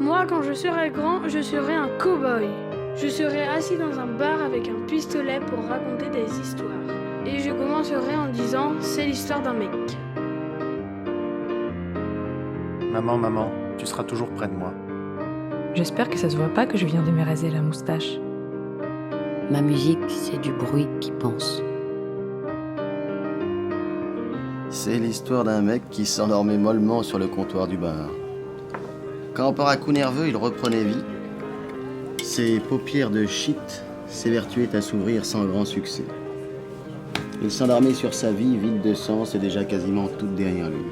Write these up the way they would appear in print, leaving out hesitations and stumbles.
Moi, quand je serai grand, je serai un cow-boy. Je serai assis dans un bar avec un pistolet pour raconter des histoires. Et je commencerai en disant « c'est l'histoire d'un mec ». Maman, maman, tu seras toujours près de moi. J'espère que ça se voit pas que je viens de me raser la moustache. Ma musique, c'est du bruit qui pense. C'est l'histoire d'un mec qui s'endormait mollement sur le comptoir du bar. Quand par un coup nerveux, il reprenait vie, ses paupières de shit s'évertuaient à s'ouvrir sans grand succès. Il s'endormait sur sa vie vide de sens et déjà quasiment toute derrière lui.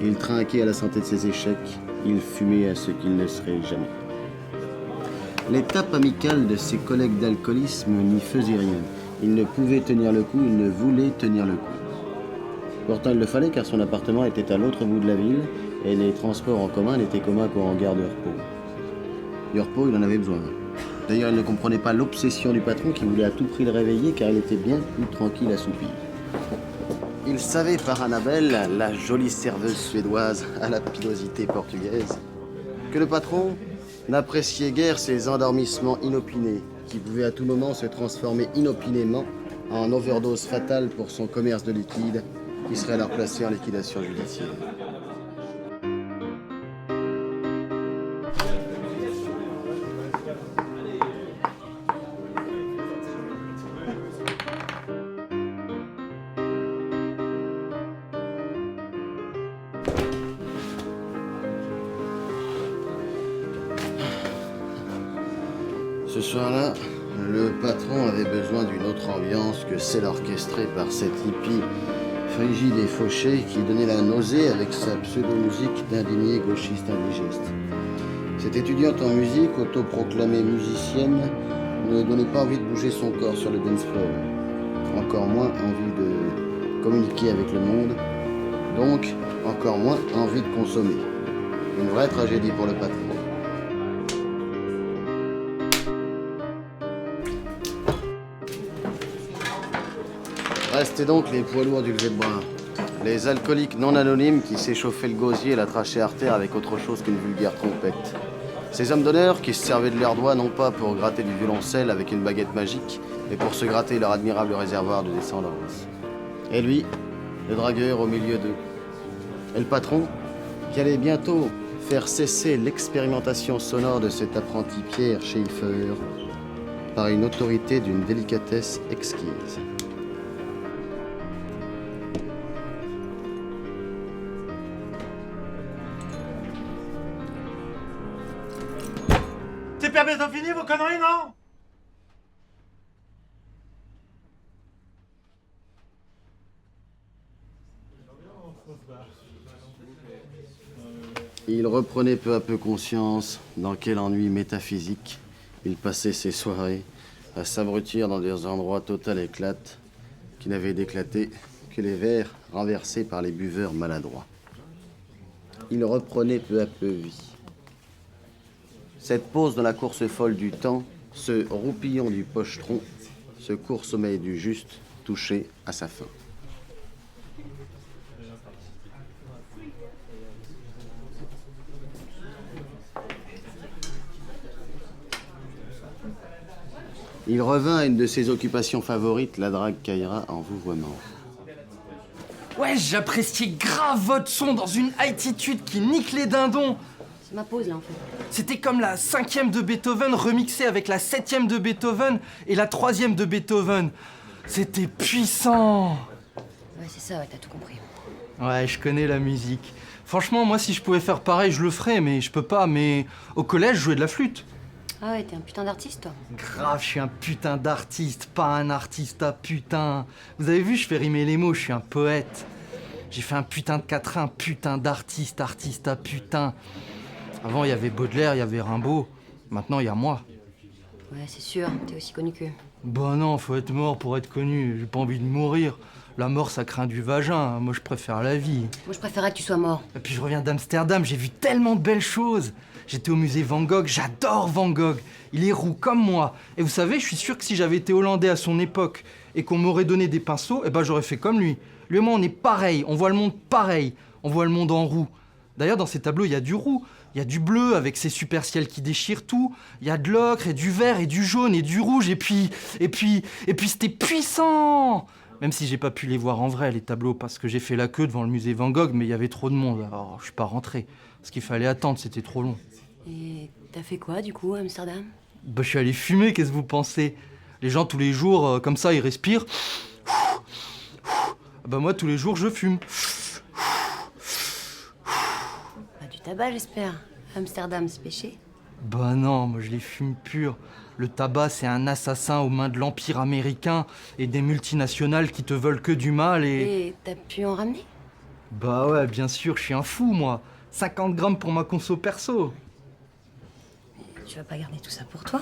Il trinquait à la santé de ses échecs, il fumait à ce qu'il ne serait jamais. Les tapes amicales de ses collègues d'alcoolisme n'y faisaient rien. Il ne pouvait tenir le coup, il ne voulait tenir le coup. Pourtant, il le fallait car son appartement était à l'autre bout de la ville et les transports en commun n'étaient communs qu'en gare de repos. Du repos, il en avait besoin. D'ailleurs, il ne comprenait pas l'obsession du patron qui voulait à tout prix le réveiller car il était bien plus tranquille à soupir. Il savait par Annabelle, la jolie serveuse suédoise à la pilosité portugaise, que le patron n'appréciait guère ses endormissements inopinés qui pouvaient à tout moment se transformer inopinément en overdose fatale pour son commerce de liquide qui serait alors placé en liquidation judiciaire. Ce soir-là, le patron avait besoin d'une autre ambiance que celle orchestrée par cet hippie frigide et fauché qui donnait la nausée avec sa pseudo-musique d'indignée gauchiste indigeste. Cette étudiante en musique, autoproclamée musicienne, ne donnait pas envie de bouger son corps sur le dance floor. Encore moins envie de communiquer avec le monde, donc encore moins envie de consommer. Une vraie tragédie pour le patron. Restaient donc les poids lourds du lever de bras. Les alcooliques non anonymes qui s'échauffaient le gosier et la trachée artère avec autre chose qu'une vulgaire trompette. Ces hommes d'honneur qui se servaient de leurs doigts non pas pour gratter du violoncelle avec une baguette magique, mais pour se gratter leur admirable réservoir de descendance. Et lui, le dragueur au milieu d'eux. Et le patron, qui allait bientôt faire cesser l'expérimentation sonore de cet apprenti Pierre Schaeffer par une autorité d'une délicatesse exquise. C'est pas bientôt fini vos conneries, non? Il reprenait peu à peu conscience dans quel ennui métaphysique il passait ses soirées à s'abrutir dans des endroits total éclates qui n'avaient d'éclater que les verres renversés par les buveurs maladroits. Il reprenait peu à peu vie. Cette pause dans la course folle du temps, ce roupillon du pochetron, ce court sommeil du juste touchait à sa fin. Il revint à une de ses occupations favorites, la drague caïra en vouvoiement. Ouais, j'appréciais grave votre son dans une altitude qui nique les dindons. C'est ma pause là en fait. C'était comme la 5e de Beethoven remixée avec la 7e de Beethoven et la 3e de Beethoven. C'était puissant. Ouais, c'est ça, ouais, t'as tout compris. Ouais, je connais la musique. Franchement, moi, si je pouvais faire pareil, je le ferais, mais je peux pas. Mais au collège, je jouais de la flûte. Ah ouais, t'es un putain d'artiste toi. Grave, je suis un putain d'artiste, pas un artiste à putain. Vous avez vu, je fais rimer les mots, je suis un poète. J'ai fait un putain de quatrain, putain d'artiste, artiste à putain. Avant, il y avait Baudelaire, il y avait Rimbaud. Maintenant, il y a moi. Ouais, c'est sûr, t'es aussi connu qu'eux. Bah non, faut être mort pour être connu. J'ai pas envie de mourir. La mort, ça craint du vagin. Moi, je préfère la vie. Moi, je préférais que tu sois mort. Et puis, je reviens d'Amsterdam, j'ai vu tellement de belles choses. J'étais au musée Van Gogh, j'adore Van Gogh. Il est roux comme moi. Et vous savez, je suis sûr que si j'avais été hollandais à son époque et qu'on m'aurait donné des pinceaux, eh ben j'aurais fait comme lui. Lui et moi, on est pareil, on voit le monde pareil. On voit le monde en roux. D'ailleurs, dans ces tableaux, il y a du roux. Il y a du bleu avec ces super ciels qui déchirent tout. Il y a de l'ocre et du vert et du jaune et du rouge. Et puis c'était puissant. Même si j'ai pas pu les voir en vrai, les tableaux, parce que j'ai fait la queue devant le musée Van Gogh, mais il y avait trop de monde. Alors je suis pas rentré. Parce qu'il fallait attendre, c'était trop long. Et t'as fait quoi, du coup, à Amsterdam? Bah, je suis allé fumer, qu'est-ce que vous pensez? Les gens, tous les jours, comme ça, ils respirent. Bah, moi, tous les jours, je fume. Bah, du tabac, j'espère. Amsterdam, c'est péché. Bah non, moi, je les fume purs. Le tabac, c'est un assassin aux mains de l'Empire américain et des multinationales qui te veulent que du mal Et t'as pu en ramener? Bah ouais, bien sûr, je suis un fou, moi. 50 grammes pour ma conso perso. Tu vas pas garder tout ça pour toi?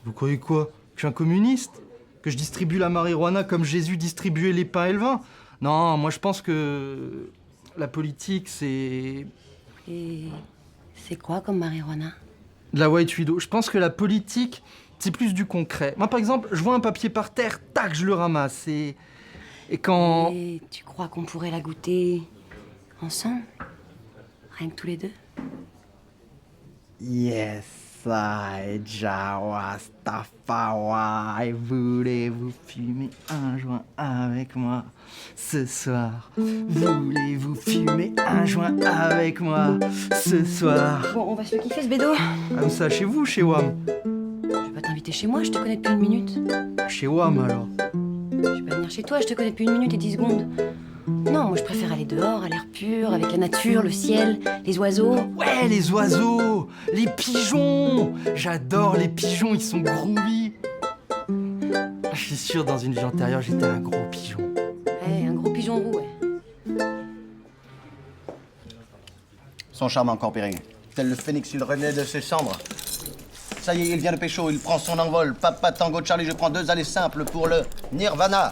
Vous croyez quoi? Que je suis un communiste? Que je distribue la marijuana comme Jésus distribuait les pains et le vin? Non, moi je pense que la politique, c'est Et c'est quoi comme marijuana? de la white widow. Je pense que la politique, c'est plus du concret. Moi, par exemple, je vois un papier par terre, tac, je le ramasse. Et quand... Et tu crois qu'on pourrait la goûter ensemble? Rien que tous les deux? Yes, I, Jawa, Stafawai, voulez-vous fumer un joint avec moi ce soir? Voulez-vous fumer un joint avec moi ce soir? Bon, on va se le kiffer, ce bédo. Comme ça, chez vous, chez WAM? Je vais pas t'inviter chez moi, je te connais depuis 1 minute. Chez WAM, alors. Je vais pas venir chez toi, je te connais depuis 1 minute et 10 secondes. Non, moi je préfère aller dehors, à l'air pur, avec la nature, le ciel, les oiseaux. Ouais, les oiseaux, les pigeons. J'adore les pigeons, ils sont groovy. Je suis sûr, dans une vie antérieure, j'étais un gros pigeon. Ouais, un gros pigeon roux, ouais. Son charme a encore péri. Tel le phénix, il renaît de ses cendres. Ça y est, il vient de pécho, il prend son envol. Papa Tango Charlie, je prends 2 allées simples pour le Nirvana.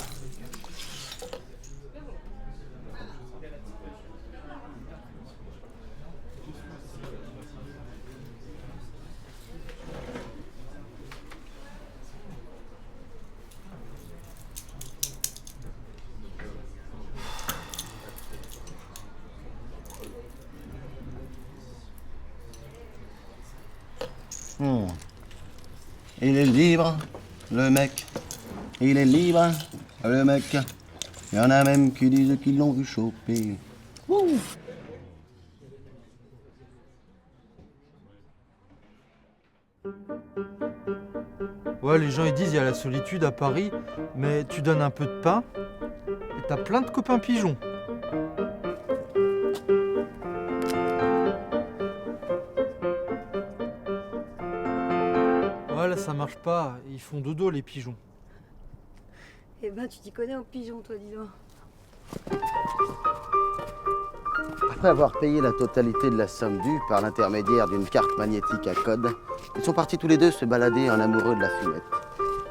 Il est libre, le mec. Il est libre, le mec. Il y en a même qui disent qu'ils l'ont vu choper. Ouh. Ouais, les gens ils disent il y a la solitude à Paris, mais tu donnes un peu de pain et t'as plein de copains pigeons. Ouais, là ça marche pas, ils font dodo les pigeons. Eh ben, tu t'y connais aux pigeons, toi, dis donc. Après avoir payé la totalité de la somme due par l'intermédiaire d'une carte magnétique à code, ils sont partis tous les deux se balader en amoureux de la fumette,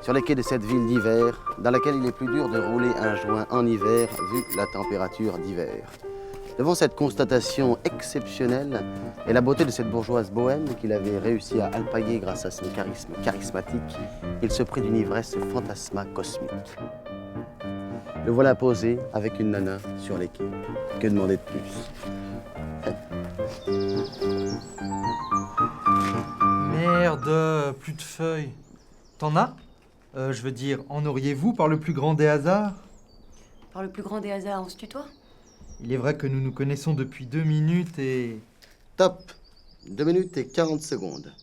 sur les quais de cette ville d'hiver, dans laquelle il est plus dur de rouler un joint en hiver vu la température d'hiver. Devant cette constatation exceptionnelle et la beauté de cette bourgeoise bohème qu'il avait réussi à alpaguer grâce à son charisme charismatique, il se prit d'une ivresse fantasma cosmique. Le voilà posé avec une nana sur les quais. Que demander de plus? Merde, plus de feuilles. T'en as? Je veux dire, en auriez-vous par le plus grand des hasards? Par le plus grand des hasards, on se tutoie? Il est vrai que nous nous connaissons depuis 2 minutes et... Top. 2 minutes et 40 secondes.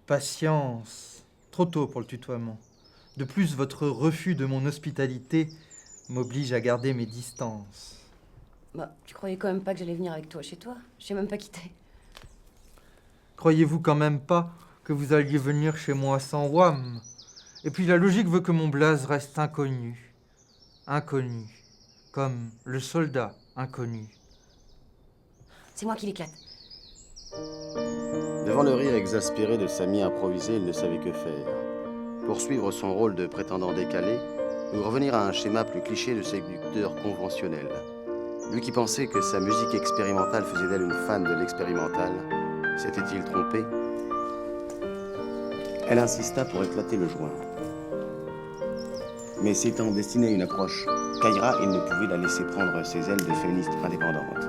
Patience. Trop tôt pour le tutoiement. De plus, votre refus de mon hospitalité m'oblige à garder mes distances. Bah, tu croyais quand même pas que j'allais venir avec toi chez toi? Je sais même pas qui t'es. Croyez-vous quand même pas que vous alliez venir chez moi sans WAM? Et puis la logique veut que mon blaze reste inconnu. Inconnu. Comme le soldat inconnu. C'est moi qui l'éclate. Devant le rire exaspéré de Samy improvisé, il ne savait que faire. Poursuivre son rôle de prétendant décalé ou revenir à un schéma plus cliché de séducteur conventionnel. Lui qui pensait que sa musique expérimentale faisait d'elle une fan de l'expérimental, s'était-il trompé? Elle insista pour éclater le joint. Mais s'étant destinée à une approche Kaira, il ne pouvait la laisser prendre ses ailes de féministe indépendante.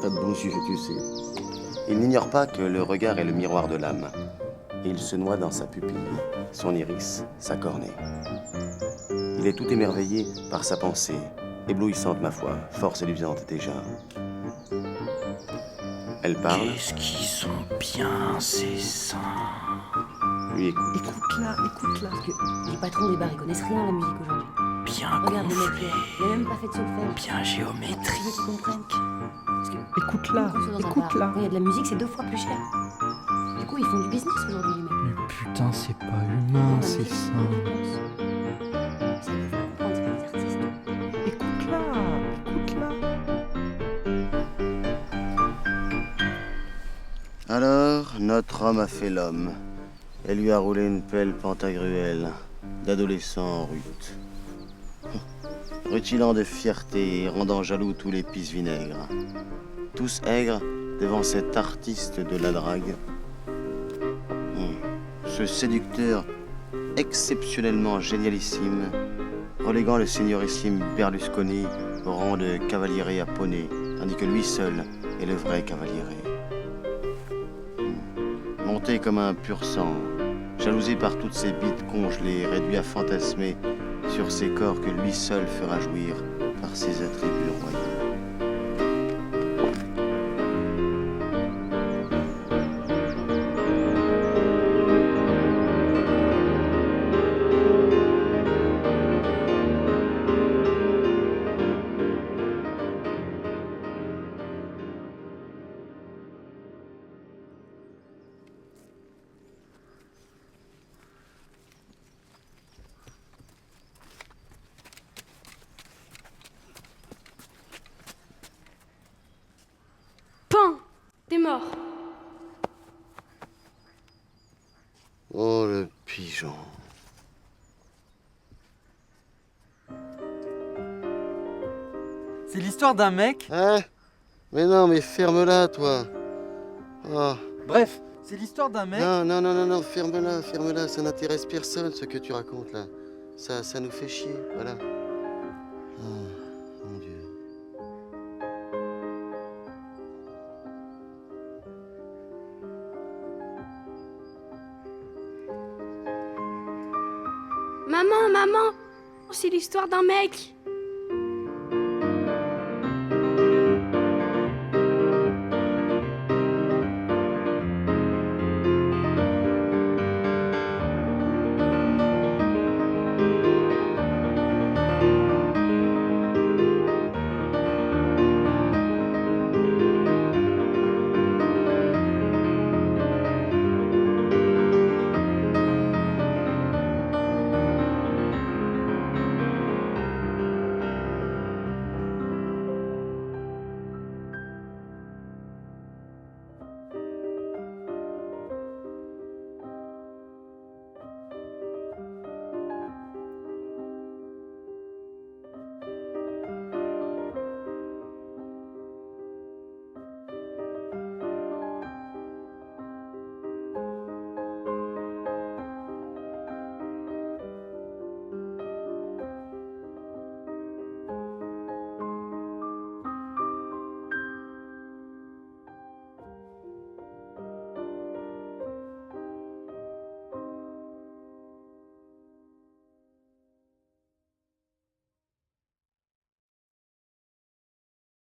tas de bons yeux, tu sais. Il n'ignore pas que le regard est le miroir de l'âme. Et il se noie dans sa pupille, son iris, sa cornée. Il est tout émerveillé par sa pensée, éblouissante ma foi, fort séduisante déjà. Elle parle. Qu'est-ce qu'ils sont bien, ces seins. Lui écoute. Écoute-la, écoute-la. Parce que les patrons des bars, ils connaissent rien à la musique aujourd'hui. Bien Regarde le mec, gonflés, il a même pas fait de solfège. bien Tu géométriques. veux qu'ils comprennent. Parce que Écoute-la, quand on est dans un bar, écoute-la. quand il y a de la musique, c'est 2 fois plus cher. Du coup, ils font du business aujourd'hui, les mecs. Mais putain, c'est pas humain, ces seins. Ça, il faut comprendre, c'est pas des artistes. Écoute-la, écoute-la. Alors, notre homme a fait l'homme. Elle lui a roulé une pelle pantagruelle d'adolescent en rut. Rutilant de fierté et rendant jaloux tous les pisse vinaigres. Tous aigres devant cet artiste de la drague. Ce séducteur exceptionnellement génialissime, reléguant le signorissime Berlusconi au rang de cavaliere à poney, tandis que lui seul est le vrai cavaliere. Monté comme un pur sang, jalousé par toutes ces bites congelées, réduit à fantasmer sur ces corps que lui seul fera jouir par ses attributs royaux. Pain, t'es mort. Oh, le pigeon. C'est l'histoire d'un mec. Hein? Mais non, mais ferme-la, toi. Oh. Bref, c'est l'histoire d'un mec. Non, ferme-la, ferme-la. Ça n'intéresse personne, ce que tu racontes, là. Ça nous fait chier, voilà. Oh, mon Dieu. Maman, c'est l'histoire d'un mec.